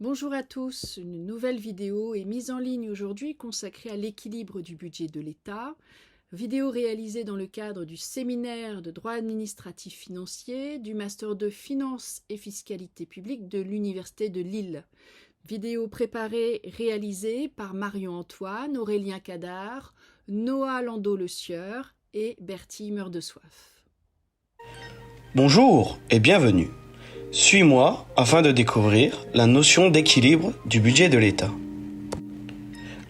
Bonjour à tous, une nouvelle vidéo est mise en ligne aujourd'hui consacrée à l'équilibre du budget de l'État. Vidéo réalisée dans le cadre du séminaire de droit administratif financier du Master de Finance et Fiscalité publique de l'Université de Lille. Vidéo préparée et réalisée par Marion Antoine, Aurélien Cadar, Noah Landau-Le Sieur et Bertie Meurdesoif. Bonjour et bienvenue. Suis-moi afin de découvrir la notion d'équilibre du budget de l'État.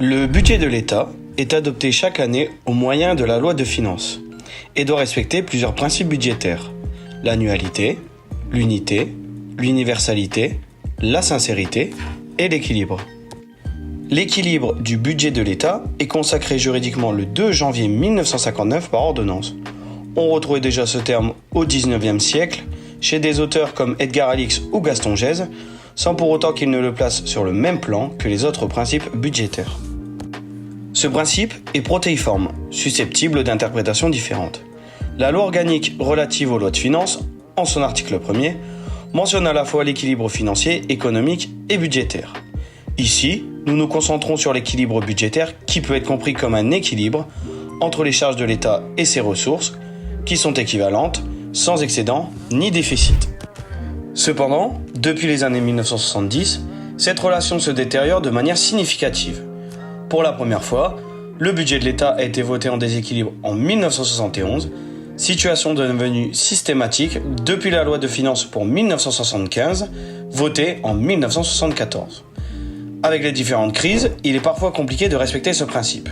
Le budget de l'État est adopté chaque année au moyen de la loi de finances et doit respecter plusieurs principes budgétaires: l'annualité, l'unité, l'universalité, la sincérité et l'équilibre. L'équilibre du budget de l'État est consacré juridiquement le 2 janvier 1959 par ordonnance. On retrouvait déjà ce terme au XIXe siècle chez des auteurs comme Edgar Alix ou Gaston Gèze, sans pour autant qu'ils ne le placent sur le même plan que les autres principes budgétaires. Ce principe est protéiforme, susceptible d'interprétations différentes. La loi organique relative aux lois de finances, en son article 1er, mentionne à la fois l'équilibre financier, économique et budgétaire. Ici, nous nous concentrons sur l'équilibre budgétaire qui peut être compris comme un équilibre entre les charges de l'État et ses ressources, qui sont équivalentes, sans excédent ni déficit. Cependant, depuis les années 1970, cette relation se détériore de manière significative. Pour la première fois, le budget de l'État a été voté en déséquilibre en 1971, situation devenue systématique depuis la loi de finances pour 1975, votée en 1974. Avec les différentes crises, il est parfois compliqué de respecter ce principe.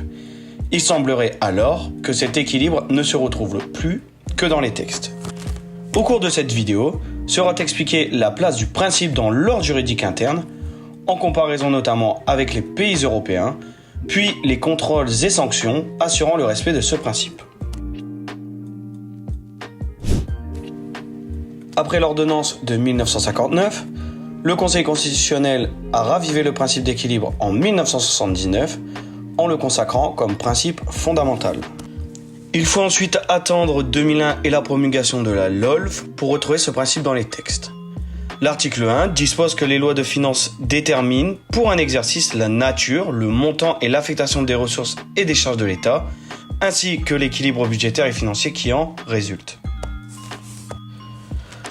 Il semblerait alors que cet équilibre ne se retrouve plus que dans les textes. Au cours de cette vidéo, sera expliquée la place du principe dans l'ordre juridique interne, en comparaison notamment avec les pays européens, puis les contrôles et sanctions assurant le respect de ce principe. Après l'ordonnance de 1959, le Conseil constitutionnel a ravivé le principe d'équilibre en 1979 en le consacrant comme principe fondamental. Il faut ensuite attendre 2001 et la promulgation de la LOLF pour retrouver ce principe dans les textes. L'article 1 dispose que les lois de finances déterminent pour un exercice la nature, le montant et l'affectation des ressources et des charges de l'État, ainsi que l'équilibre budgétaire et financier qui en résulte.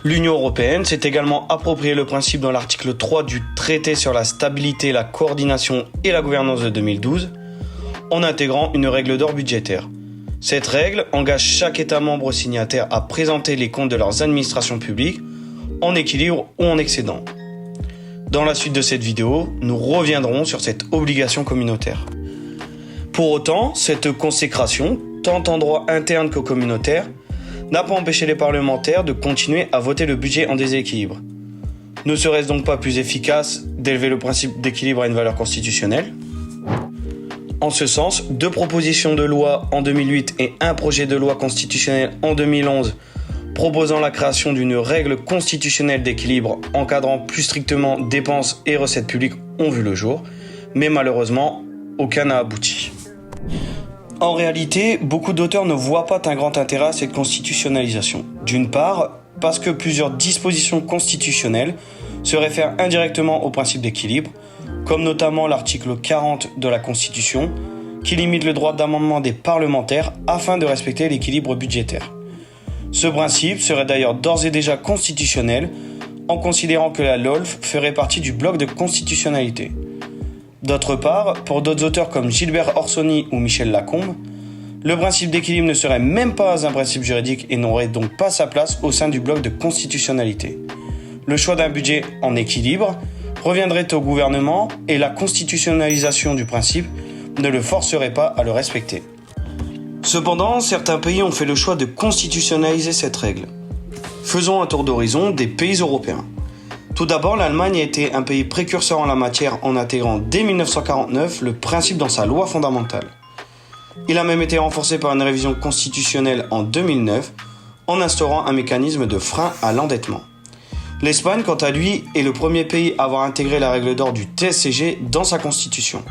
L'Union européenne s'est également approprié le principe dans l'article 3 du traité sur la stabilité, la coordination et la gouvernance de 2012, en intégrant une règle d'or budgétaire. Cette règle engage chaque État membre signataire à présenter les comptes de leurs administrations publiques en équilibre ou en excédent. Dans la suite de cette vidéo, nous reviendrons sur cette obligation communautaire. Pour autant, cette consécration, tant en droit interne que communautaire, n'a pas empêché les parlementaires de continuer à voter le budget en déséquilibre. Ne serait-ce donc pas plus efficace d'élever le principe d'équilibre à une valeur constitutionnelle ? En ce sens, 2 propositions de loi en 2008 et un projet de loi constitutionnelle en 2011 proposant la création d'une règle constitutionnelle d'équilibre encadrant plus strictement dépenses et recettes publiques ont vu le jour, mais malheureusement, aucun n'a abouti. En réalité, beaucoup d'auteurs ne voient pas un grand intérêt à cette constitutionnalisation. D'une part, parce que plusieurs dispositions constitutionnelles se réfèrent indirectement au principe d'équilibre, comme notamment l'article 40 de la Constitution, qui limite le droit d'amendement des parlementaires afin de respecter l'équilibre budgétaire. Ce principe serait d'ailleurs d'ores et déjà constitutionnel, en considérant que la LOLF ferait partie du bloc de constitutionnalité. D'autre part, pour d'autres auteurs comme Gilbert Orsoni ou Michel Lacombe, le principe d'équilibre ne serait même pas un principe juridique et n'aurait donc pas sa place au sein du bloc de constitutionnalité. Le choix d'un budget en équilibre reviendrait au gouvernement et la constitutionnalisation du principe ne le forcerait pas à le respecter. Cependant, certains pays ont fait le choix de constitutionnaliser cette règle. Faisons un tour d'horizon des pays européens. Tout d'abord, l'Allemagne a été un pays précurseur en la matière en intégrant dès 1949 le principe dans sa loi fondamentale. Il a même été renforcé par une révision constitutionnelle en 2009 en instaurant un mécanisme de frein à l'endettement. L'Espagne, quant à lui, est le premier pays à avoir intégré la règle d'or du TSCG dans sa constitution.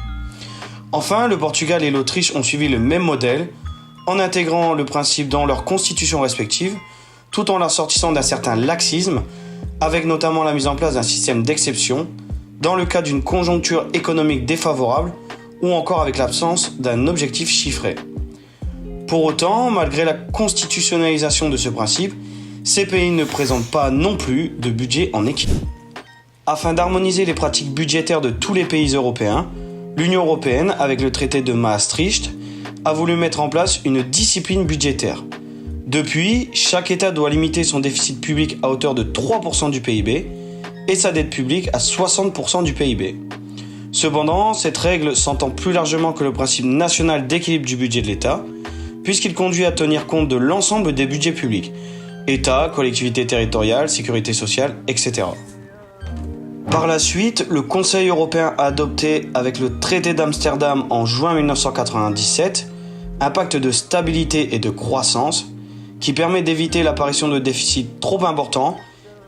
Enfin, le Portugal et l'Autriche ont suivi le même modèle en intégrant le principe dans leurs constitutions respectives, tout en l'assortissant d'un certain laxisme, avec notamment la mise en place d'un système d'exception dans le cas d'une conjoncture économique défavorable ou encore avec l'absence d'un objectif chiffré. Pour autant, malgré la constitutionnalisation de ce principe, ces pays ne présentent pas non plus de budget en équilibre. Afin d'harmoniser les pratiques budgétaires de tous les pays européens, l'Union européenne, avec le traité de Maastricht, a voulu mettre en place une discipline budgétaire. Depuis, chaque État doit limiter son déficit public à hauteur de 3% du PIB et sa dette publique à 60% du PIB. Cependant, cette règle s'entend plus largement que le principe national d'équilibre du budget de l'État, puisqu'il conduit à tenir compte de l'ensemble des budgets publics, État, collectivités territoriales, sécurité sociale, etc. Par la suite, le Conseil européen a adopté avec le traité d'Amsterdam en juin 1997 un pacte de stabilité et de croissance qui permet d'éviter l'apparition de déficits trop importants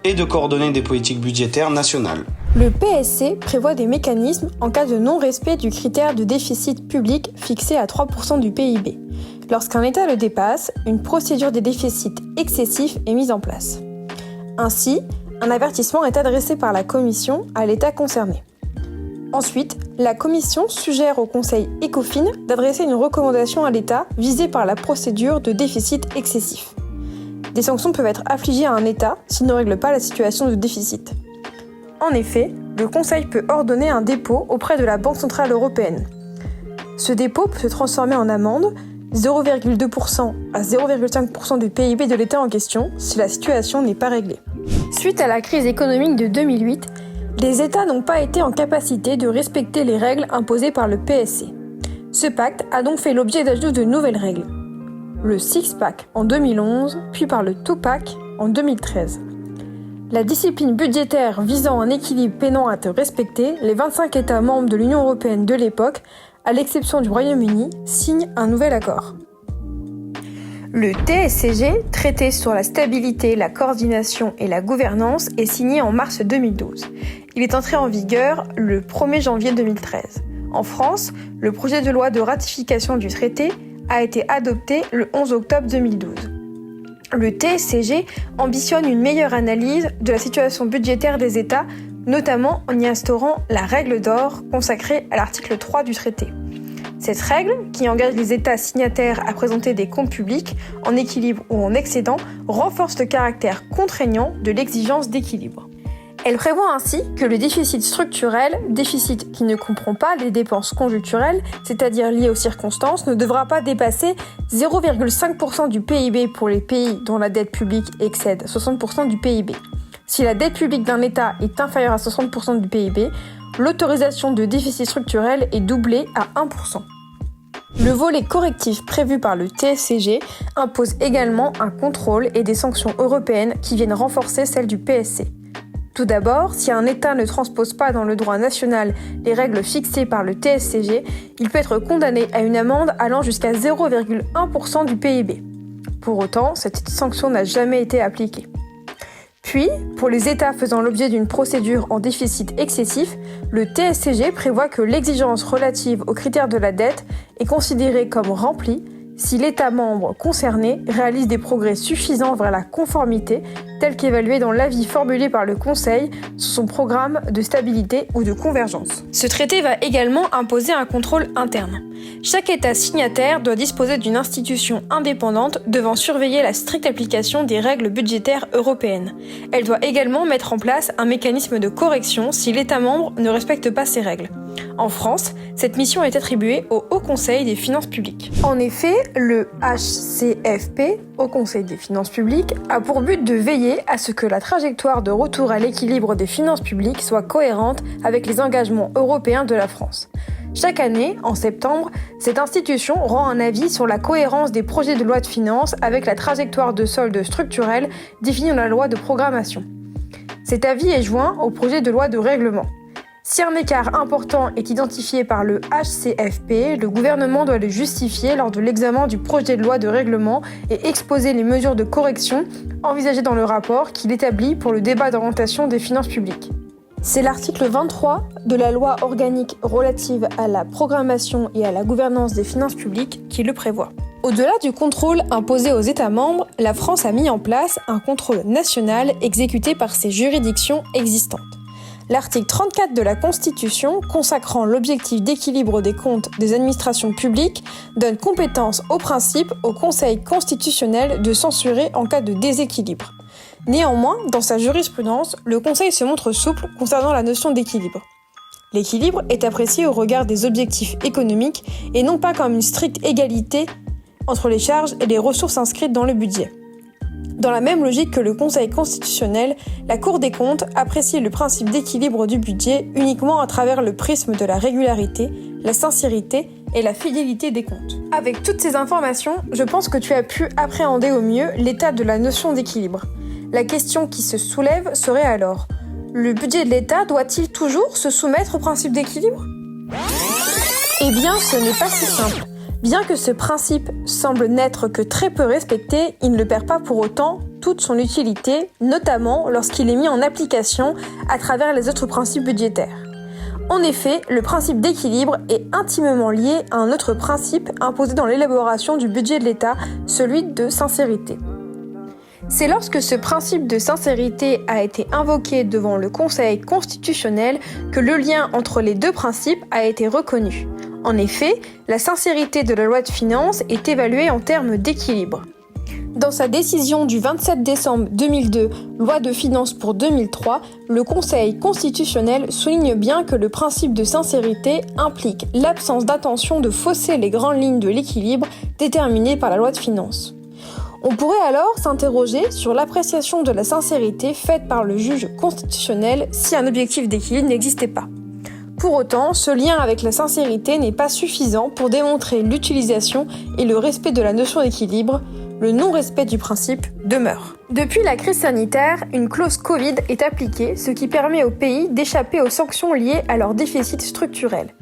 et de coordonner des politiques budgétaires nationales. Le PSC prévoit des mécanismes en cas de non-respect du critère de déficit public fixé à 3% du PIB. Lorsqu'un État le dépasse, une procédure des déficits excessifs est mise en place. Ainsi, un avertissement est adressé par la Commission à l'État concerné. Ensuite, la Commission suggère au Conseil ECOFIN d'adresser une recommandation à l'État visé par la procédure de déficit excessif. Des sanctions peuvent être affligées à un État s'il ne règle pas la situation de déficit. En effet, le Conseil peut ordonner un dépôt auprès de la Banque centrale européenne. Ce dépôt peut se transformer en amende 0,2% à 0,5% du PIB de l'État en question si la situation n'est pas réglée. Suite à la crise économique de 2008, les États n'ont pas été en capacité de respecter les règles imposées par le PSC. Ce pacte a donc fait l'objet d'ajout de nouvelles règles. Le Six-Pack en 2011, puis par le Two-Pack en 2013. La discipline budgétaire visant un équilibre peinant à être respecté, les 25 États membres de l'Union européenne de l'époque, à l'exception du Royaume-Uni, signent un nouvel accord. Le TSCG, traité sur la stabilité, la coordination et la gouvernance, est signé en mars 2012. Il est entré en vigueur le 1er janvier 2013. En France, le projet de loi de ratification du traité a été adopté le 11 octobre 2012. Le TSCG ambitionne une meilleure analyse de la situation budgétaire des États, notamment en y instaurant la règle d'or consacrée à l'article 3 du traité. Cette règle, qui engage les États signataires à présenter des comptes publics en équilibre ou en excédent, renforce le caractère contraignant de l'exigence d'équilibre. Elle prévoit ainsi que le déficit structurel, déficit qui ne comprend pas les dépenses conjoncturelles, c'est-à-dire liées aux circonstances, ne devra pas dépasser 0,5% du PIB pour les pays dont la dette publique excède 60% du PIB. Si la dette publique d'un État est inférieure à 60% du PIB, l'autorisation de déficit structurel est doublée à 1%. Le volet correctif prévu par le TSCG impose également un contrôle et des sanctions européennes qui viennent renforcer celles du PSC. Tout d'abord, si un État ne transpose pas dans le droit national les règles fixées par le TSCG, il peut être condamné à une amende allant jusqu'à 0,1% du PIB. Pour autant, cette sanction n'a jamais été appliquée. Puis, pour les États faisant l'objet d'une procédure en déficit excessif, le TSCG prévoit que l'exigence relative aux critères de la dette est considérée comme remplie si l'État membre concerné réalise des progrès suffisants vers la conformité, tel qu'évalué dans l'avis formulé par le Conseil sur son programme de stabilité ou de convergence. Ce traité va également imposer un contrôle interne. Chaque État signataire doit disposer d'une institution indépendante devant surveiller la stricte application des règles budgétaires européennes. Elle doit également mettre en place un mécanisme de correction si l'État membre ne respecte pas ces règles. En France, cette mission est attribuée au Haut Conseil des finances publiques. En effet, le HCFP, Haut Conseil des finances publiques, a pour but de veiller à ce que la trajectoire de retour à l'équilibre des finances publiques soit cohérente avec les engagements européens de la France. Chaque année, en septembre, cette institution rend un avis sur la cohérence des projets de loi de finances avec la trajectoire de solde structurel définie dans la loi de programmation. Cet avis est joint au projet de loi de règlement. Si un écart important est identifié par le HCFP, le gouvernement doit le justifier lors de l'examen du projet de loi de règlement et exposer les mesures de correction envisagées dans le rapport qu'il établit pour le débat d'orientation des finances publiques. C'est l'article 23 de la loi organique relative à la programmation et à la gouvernance des finances publiques qui le prévoit. Au-delà du contrôle imposé aux États membres, la France a mis en place un contrôle national exécuté par ses juridictions existantes. L'article 34 de la Constitution, consacrant l'objectif d'équilibre des comptes des administrations publiques, donne compétence au principe au Conseil constitutionnel de censurer en cas de déséquilibre. Néanmoins, dans sa jurisprudence, le Conseil se montre souple concernant la notion d'équilibre. L'équilibre est apprécié au regard des objectifs économiques et non pas comme une stricte égalité entre les charges et les ressources inscrites dans le budget. Dans la même logique que le Conseil constitutionnel, la Cour des comptes apprécie le principe d'équilibre du budget uniquement à travers le prisme de la régularité, la sincérité et la fidélité des comptes. Avec toutes ces informations, je pense que tu as pu appréhender au mieux l'état de la notion d'équilibre. La question qui se soulève serait alors, le budget de l'État doit-il toujours se soumettre au principe d'équilibre ? Eh bien, ce n'est pas si simple. Bien que ce principe semble n'être que très peu respecté, il ne perd pas pour autant toute son utilité, notamment lorsqu'il est mis en application à travers les autres principes budgétaires. En effet, le principe d'équilibre est intimement lié à un autre principe imposé dans l'élaboration du budget de l'État, celui de sincérité. C'est lorsque ce principe de sincérité a été invoqué devant le Conseil constitutionnel que le lien entre les deux principes a été reconnu. En effet, la sincérité de la loi de finances est évaluée en termes d'équilibre. Dans sa décision du 27 décembre 2002, loi de finances pour 2003, le Conseil constitutionnel souligne bien que le principe de sincérité implique l'absence d'intention de fausser les grandes lignes de l'équilibre déterminées par la loi de finances. On pourrait alors s'interroger sur l'appréciation de la sincérité faite par le juge constitutionnel si un objectif d'équilibre n'existait pas. Pour autant, ce lien avec la sincérité n'est pas suffisant pour démontrer l'utilisation et le respect de la notion d'équilibre. Le non-respect du principe demeure. Depuis la crise sanitaire, une clause Covid est appliquée, ce qui permet aux pays d'échapper aux sanctions liées à leur déficit structurel.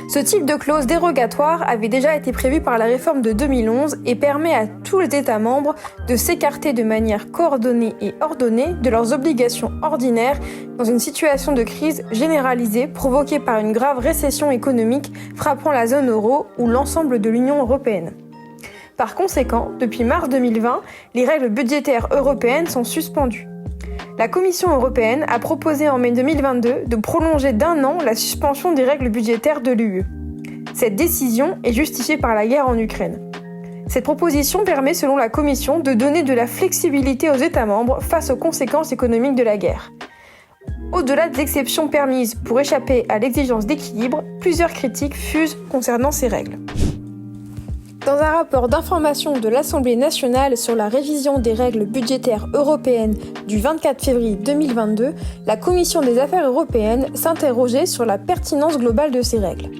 Ce type de clause dérogatoire avait déjà été prévu par la réforme de 2011 et permet à tous les États membres de s'écarter de manière coordonnée et ordonnée de leurs obligations ordinaires dans une situation de crise généralisée provoquée par une grave récession économique frappant la zone euro ou l'ensemble de l'Union européenne. Par conséquent, depuis mars 2020, les règles budgétaires européennes sont suspendues. La Commission européenne a proposé en mai 2022 de prolonger d'1 an la suspension des règles budgétaires de l'UE. Cette décision est justifiée par la guerre en Ukraine. Cette proposition permet, selon la Commission, de donner de la flexibilité aux États membres face aux conséquences économiques de la guerre. Au-delà des exceptions permises pour échapper à l'exigence d'équilibre, plusieurs critiques fusent concernant ces règles. Dans un rapport d'information de l'Assemblée nationale sur la révision des règles budgétaires européennes du 24 février 2022, la Commission des affaires européennes s'interrogeait sur la pertinence globale de ces règles.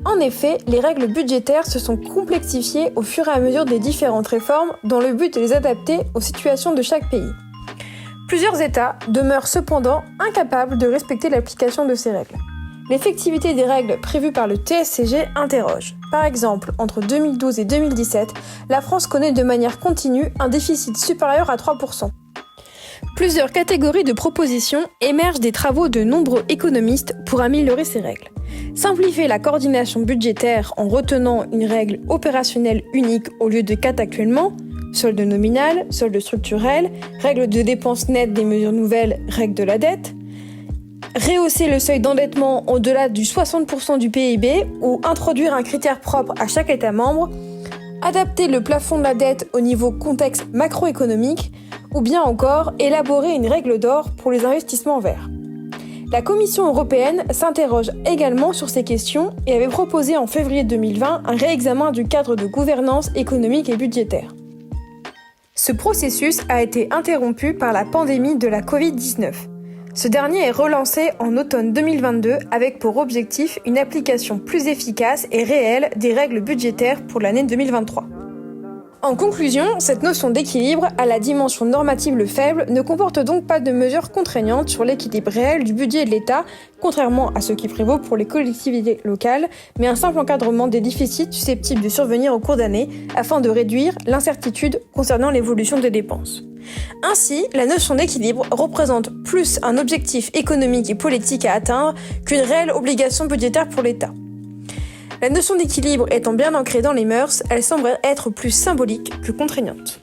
En effet, les règles budgétaires se sont complexifiées au fur et à mesure des différentes réformes dans le but de les adapter aux situations de chaque pays. Plusieurs États demeurent cependant incapables de respecter l'application de ces règles. L'effectivité des règles prévues par le TSCG interroge. Par exemple, entre 2012 et 2017, la France connaît de manière continue un déficit supérieur à 3%. Plusieurs catégories de propositions émergent des travaux de nombreux économistes pour améliorer ces règles. Simplifier la coordination budgétaire en retenant une règle opérationnelle unique au lieu de 4 actuellement, solde nominal, solde structurel, règle de dépenses nettes des mesures nouvelles, règle de la dette, rehausser le seuil d'endettement au-delà du 60% du PIB ou introduire un critère propre à chaque État membre, adapter le plafond de la dette au niveau contexte macroéconomique ou bien encore élaborer une règle d'or pour les investissements verts. La Commission européenne s'interroge également sur ces questions et avait proposé en février 2020 un réexamen du cadre de gouvernance économique et budgétaire. Ce processus a été interrompu par la pandémie de la Covid-19. Ce dernier est relancé en automne 2022 avec pour objectif une application plus efficace et réelle des règles budgétaires pour l'année 2023. En conclusion, cette notion d'équilibre, à la dimension normative faible, ne comporte donc pas de mesures contraignantes sur l'équilibre réel du budget de l'État, contrairement à ce qui prévaut pour les collectivités locales, mais un simple encadrement des déficits susceptibles de survenir au cours d'année afin de réduire l'incertitude concernant l'évolution des dépenses. Ainsi, la notion d'équilibre représente plus un objectif économique et politique à atteindre qu'une réelle obligation budgétaire pour l'État. La notion d'équilibre étant bien ancrée dans les mœurs, elle semble être plus symbolique que contraignante.